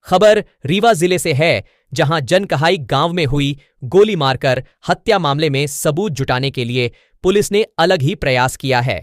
खबर रीवा जिले से है, जहां जनकहाई गांव में हुई गोली मारकर हत्या मामले में सबूत जुटाने के लिए पुलिस ने अलग ही प्रयास किया है।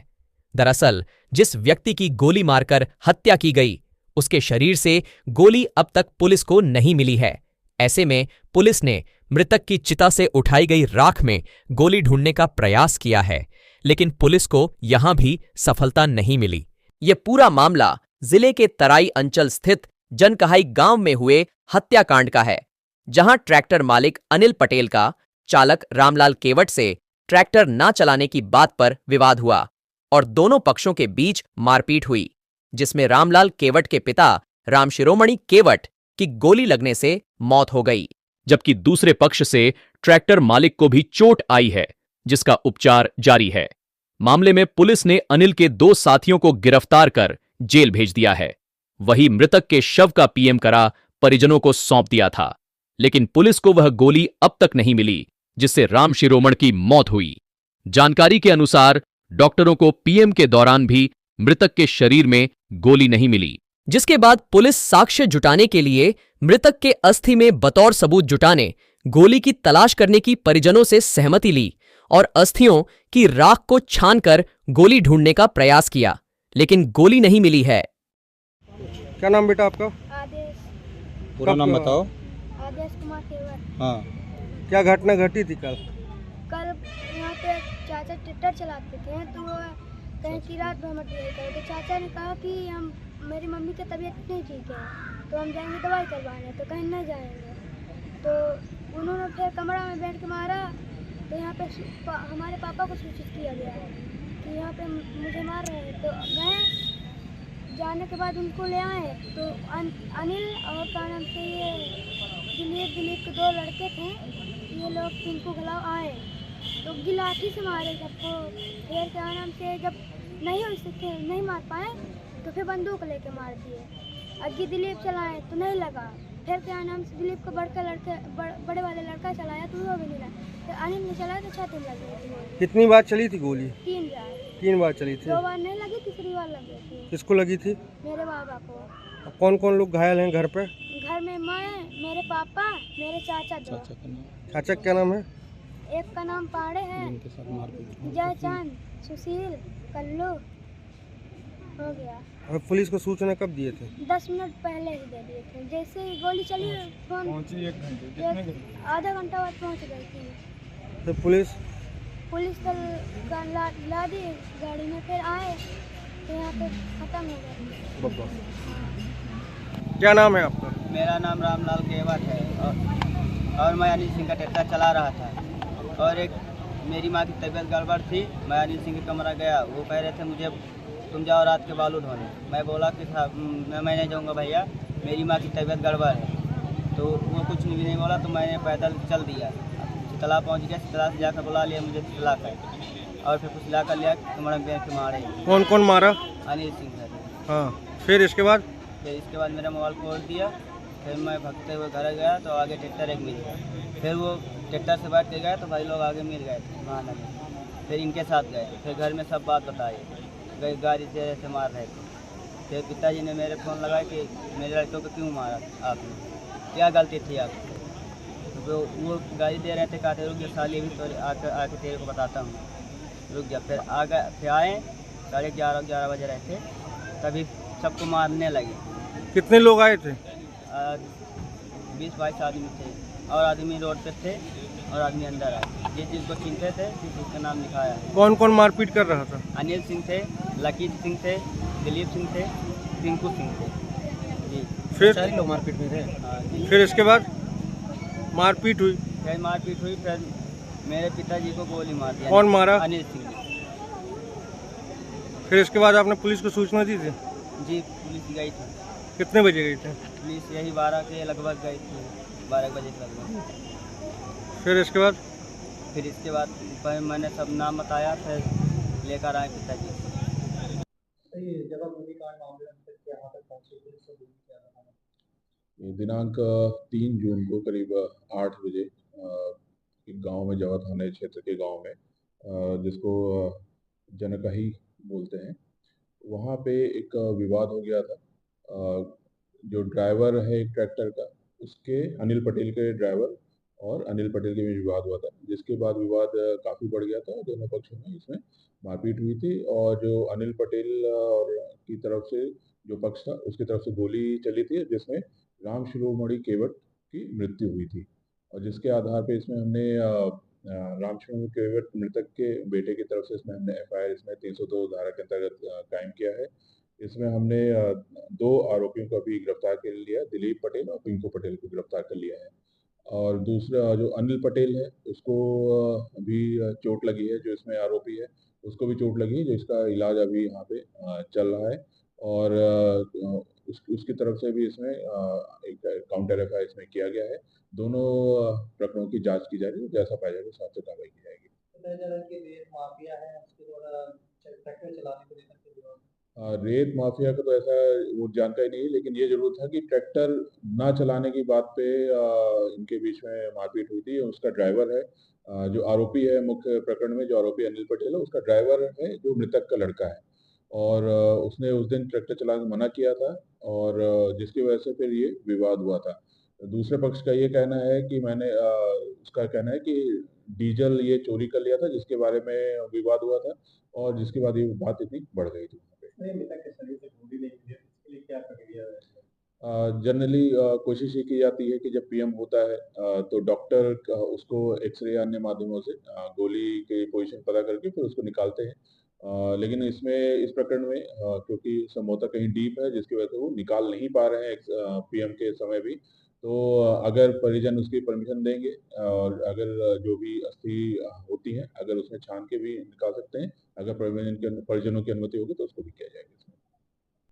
दरअसल जिस व्यक्ति की गोली मारकर हत्या की गई, उसके शरीर से गोली अब तक पुलिस को नहीं मिली है। ऐसे में पुलिस ने मृतक की चिता से उठाई गई राख में गोली ढूंढने का प्रयास किया है, लेकिन पुलिस को यहां भी सफलता नहीं मिली। यह पूरा मामला जिले के तराई अंचल स्थित जनकहाई गांव में हुए हत्याकांड का है, जहां ट्रैक्टर मालिक अनिल पटेल का चालक रामलाल केवट से ट्रैक्टर न चलाने की बात पर विवाद हुआ और दोनों पक्षों के बीच मारपीट हुई, जिसमें रामलाल केवट के पिता राम शिरोमणि केवट की गोली लगने से मौत हो गई, जबकि दूसरे पक्ष से ट्रैक्टर मालिक को भी चोट आई है, जिसका उपचार जारी है। मामले में पुलिस ने अनिल के 2 साथियों को गिरफ्तार कर जेल भेज दिया है। वही मृतक के शव का पीएम करा परिजनों को सौंप दिया था, लेकिन पुलिस को वह गोली अब तक नहीं मिली जिससे राम शिरोमण की मौत हुई। जानकारी के अनुसार डॉक्टरों को पीएम के दौरान भी मृतक के शरीर में गोली नहीं मिली, जिसके बाद पुलिस साक्ष्य जुटाने के लिए मृतक के अस्थि में बतौर सबूत जुटाने गोली की तलाश करने की परिजनों से सहमति ली और अस्थियों की राख को छानकर गोली ढूंढने का प्रयास किया, लेकिन गोली नहीं मिली है। क्या नाम बेटा आपका? आदेश। पूरा नाम बताओ। आदेश कुमार केवट। हाँ, क्या घटना घटी थी कल? कल यहाँ पे चाचा ट्रैक्टर चलाते थे, तो वो कहीं की रात भर मत गए थे, तो चाचा ने कहा कि मेरी मम्मी की तबीयत नहीं ठीक है, तो हम जाएंगे दवाई करवाने, तो कहीं नहीं जाएंगे। तो उन्होंने फिर कमरा में बैठ के मारा, तो यहाँ पे हमारे पापा को सूचित किया गया कि यहाँ पे मुझे मार रहे हैं। तो गए, जाने के बाद उनको ले आए, तो अनिल और क्या नाम से ये दिलीप के 2 लड़के थे, ये लोग इनको खिलाफ आए, तो गिलाठी से मारे सबको। फिर क्या नाम से जब नहीं मार पाए, तो फिर बंदूक लेके मार दिए। अग्गी दिलीप चलाए तो नहीं लगा, फिर क्या नाम से दिलीप को बड़े वाले लड़का चलाया तो वो भी नहीं लगा, तो अनिल ने चलाया तो छाती में लगी थी। कितनी बार चली थी गोली? 3 बार। 3 बार चली थी। 2 बार नहीं लगी, तीसरी बार लगी थी। किसको लगी थी? मेरे बाबा को। कौन कौन लोग घायल हैं घर पे? घर में मैं, मेरे पापा, मेरे चाचा 2। चाचा क्या नाम है? एक का नाम पाड़े है, जयचांद, सुशील, कल्लू। हो गया। और पुलिस को सूचना कब दिए थे? 10 मिनट पहले ही दे दिए थे। जैसे ही गोली चली, फोन पहुंची 1 घंटे, आधा घंटा बाद पहुंच गई थी। तो पुलिस तो ला दी गाड़ी में, फिर आए तो यहाँ पे खत्म हो गया। क्या नाम है आपका? मेरा नाम रामलाल केवट है और मैं अनिल सिंह का ट्रैक्टर चला रहा था और एक मेरी माँ की तबीयत गड़बड़ थी। मैं अनिल सिंह के कमरा गया, वो कह रहे थे मुझे तुम जाओ रात के बालू ढोने। मैं बोला कि मैं नहीं जाऊँगा भैया, मेरी माँ की तबीयत गड़बड़ है। तो वो कुछ भी नहीं बोला, तो मैंने पैदल चल दिया। शीतला पहुँच गया, शीतला से जाकर बुला लिया मुझे शीतला कर, और फिर कुछ ला कर लिया तुम्हारा बेर के मारे। कौन कौन मारा? अनिल सिंह है। हाँ, फिर इसके बाद मेरा मोबाइल फोड़ दिया। फिर मैं भगते हुए घर गया तो आगे ट्रैक्टर एक मिल गया। फिर वो ट्रैक्टर से बैठ के गए तो भाई लोग आगे मिल गए थे वहाँ नदी। फिर इनके साथ गए, फिर घर में सब बात बताई, गई गाड़ी से ऐसे मार रहे थे। फिर पिताजी ने मेरे फ़ोन लगाया कि मेरे लड़कों को क्यों मारा आपने, क्या गलती थी आपकी। तो वो गाड़ी दे रहे थे, कहते रुक जा साली, अभी तो आके तेरे को बताता हूँ, रुक जा। फिर फिर आए 11:30 बजे रहे थे, तभी सबको मारने लगे। कितने लोग आए थे? 20-22 आदमी थे, और आदमी रोड पे थे और आदमी अंदर आए। जिस जिसको चिनते थे जिसका नाम लिखाया है। कौन कौन मारपीट कर रहा था? अनिल सिंह थे, लकीत सिंह थे, दिलीप सिंह थे, टिंकू सिंह थे जी। फिर सारे लोग मारपीट में थे। हाँ जी। फिर इसके बाद मारपीट हुई? फिर मेरे पिताजी को गोली मार दिया। कौन मारा? अनिल सिंह। फिर इसके बाद आपने पुलिस को सूचना दी थी? जी, पुलिस गई थी। कितने बजे गई थी? पुलिस यही 12 के लगभग गई थी, 12 बजे के लगभग। फिर इसके बाद मैंने सब नाम बताया, फिर लेकर आए पिताजी। ये दिनांक 3 जून को करीब 8 बजे एक गांव में, जवा थाने क्षेत्र के गांव में, जिसको जनकही बोलते हैं, वहाँ पे एक विवाद हो गया था। जो ड्राइवर है एक ट्रैक्टर का, उसके अनिल पटेल के ड्राइवर और अनिल पटेल के बीच विवाद हुआ था, जिसके बाद विवाद काफ़ी बढ़ गया था। दोनों पक्षों में इसमें मारपीट हुई थी और जो अनिल पटेल और की तरफ से जो पक्ष था उसकी तरफ से गोली चली थी, जिसमें राम शिरोमणि केवट की मृत्यु हुई थी। और जिसके आधार पे इसमें हमने राम शिरोमणि केवट मृतक के बेटे की तरफ से इसमें हमने एफआईआर इसमें 302 धारा के अंतर्गत कायम किया है। इसमें हमने 2 आरोपियों को अभी गिरफ्तार कर लिया है, दिलीप पटेल और पिंकू पटेल को गिरफ्तार कर लिया है। और दूसरा जो अनिल पटेल है उसको अभी चोट लगी है, जो इसमें आरोपी है उसको भी चोट लगी है, जो इसका इलाज अभी यहाँ पे चल रहा है। और उसकी तरफ से भी इसमें एक काउंटर एफआईआर इसमें किया गया है। दोनों प्रकरणों की जांच की जा रही है, जैसा पाया जाएगा उस हिसाब से कार्रवाई की जाएगी। रेत माफिया का तो ऐसा वो जानकारी नहीं है, लेकिन ये जरूर था कि ट्रैक्टर ना चलाने की बात पे इनके बीच में मारपीट हुई थी। उसका ड्राइवर है जो आरोपी है मुख्य प्रकरण में, जो आरोपी अनिल पटेल है उसका ड्राइवर है जो मृतक का लड़का है। और उसने उस दिन ट्रैक्टर चलाने से मना किया था और जिसकी वजह से फिर ये विवाद हुआ था। दूसरे पक्ष का ये कहना है कि उसका कहना है कि डीजल ये चोरी कर लिया था, जिसके बारे में विवाद हुआ था और जिसके बाद ये बात इतनी बढ़ गई थी वहाँ पे। जनरली कोशिश ये की जाती है कि जब पीएम होता है तो डॉक्टर उसको एक्सरे अन्य माध्यमों से गोली की पोजीशन पता करके फिर उसको निकालते हैं। लेकिन इसमें इस प्रकरण में क्योंकि संभवतः कहीं डीप है, जिसकी वजह से वो निकाल नहीं पा रहे हैं पीएम के समय भी। तो अगर परिजन उसकी परमिशन देंगे और अगर जो भी अस्थि होती है अगर उसमें छान के भी निकाल सकते हैं, अगर परिजनों की अनुमति होगी तो उसको भी किया जाएगा।